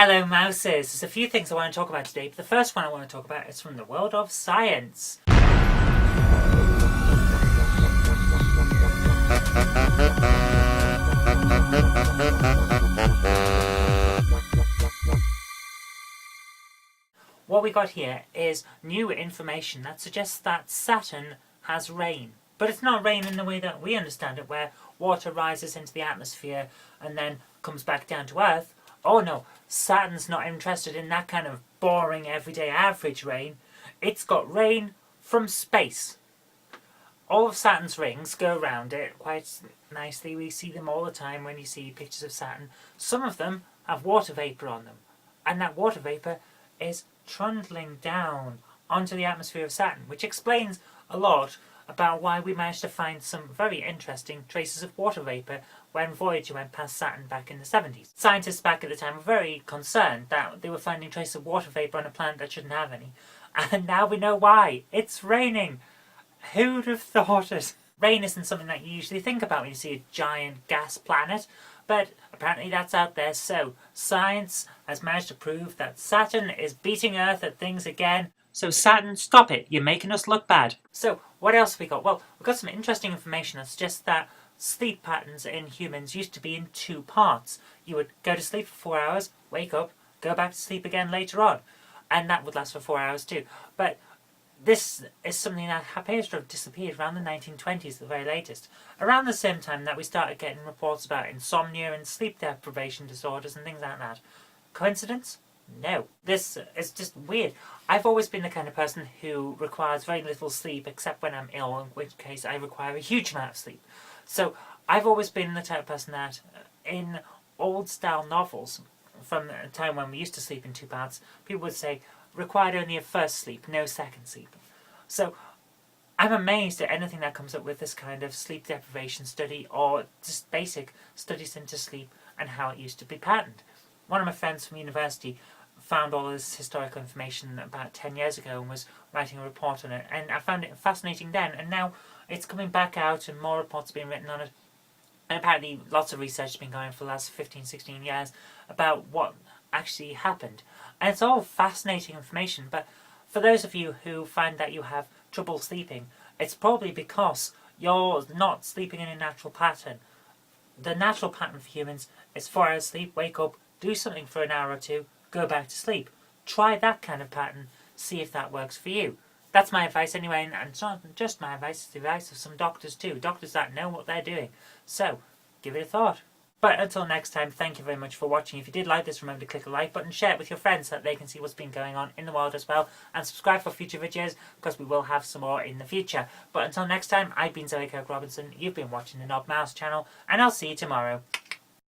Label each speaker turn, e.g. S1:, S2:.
S1: Hello mouses! There's a few things I want to talk about today, but the first one I want to talk about is from the world of science. What we got here is new information that suggests that Saturn has rain. But it's not rain in the way that we understand it, where water rises into the atmosphere and then comes back down to Earth. Oh no, Saturn's not interested in that kind of boring, everyday, average rain. It's got rain from space. All of Saturn's rings go around it quite nicely. We see them all the time when you see pictures of Saturn. Some of them have water vapour on them. And that water vapour is trundling down onto the atmosphere of Saturn, which explains a lot about why we managed to find some very interesting traces of water vapour when Voyager went past Saturn back in the 70s. Scientists back at the time were very concerned that they were finding traces of water vapour on a planet that shouldn't have any. And now we know why. It's raining! Who'd have thought it? Rain isn't something that you usually think about when you see a giant gas planet, but apparently that's out there. So science has managed to prove that Saturn is beating Earth at things again. So Saturn, stop it, you're making us look bad. So what else have we got? Well, we've got some interesting information that suggests that sleep patterns in humans used to be in two parts. You would go to sleep for 4 hours, wake up, go back to sleep again later on. And that would last for 4 hours too. But this is something that appears to have disappeared around the 1920s, the very latest. Around the same time that we started getting reports about insomnia and sleep deprivation disorders and things like that. Coincidence? No. This is just weird. I've always been the kind of person who requires very little sleep except when I'm ill, in which case I require a huge amount of sleep. So I've always been the type of person that in old style novels from the time when we used to sleep in two parts, people would say required only a first sleep, no second sleep. So I'm amazed at anything that comes up with this kind of sleep deprivation study or just basic studies into sleep and how it used to be patterned. One of my friends from university found all this historical information about 10 years ago and was writing a report on it, and I found it fascinating then, and now it's coming back out and more reports are being written on it, and apparently lots of research has been going for the last 15-16 years about what actually happened. And it's all fascinating information, but for those of you who find that you have trouble sleeping, it's probably because you're not sleeping in a natural pattern. The natural pattern for humans is 4 hours sleep, wake up, do something for an hour or two, go back to sleep. Try that kind of pattern, see if that works for you. That's my advice anyway, and it's not just my advice, it's the advice of some doctors too. Doctors that know what they're doing. So, give it a thought. But until next time, thank you very much for watching. If you did like this, remember to click the like button, share it with your friends so that they can see what's been going on in the world as well, and subscribe for future videos, because we will have some more in the future. But until next time, I've been Kirk-Robinson, you've been watching the Knob Mouse channel, and I'll see you tomorrow.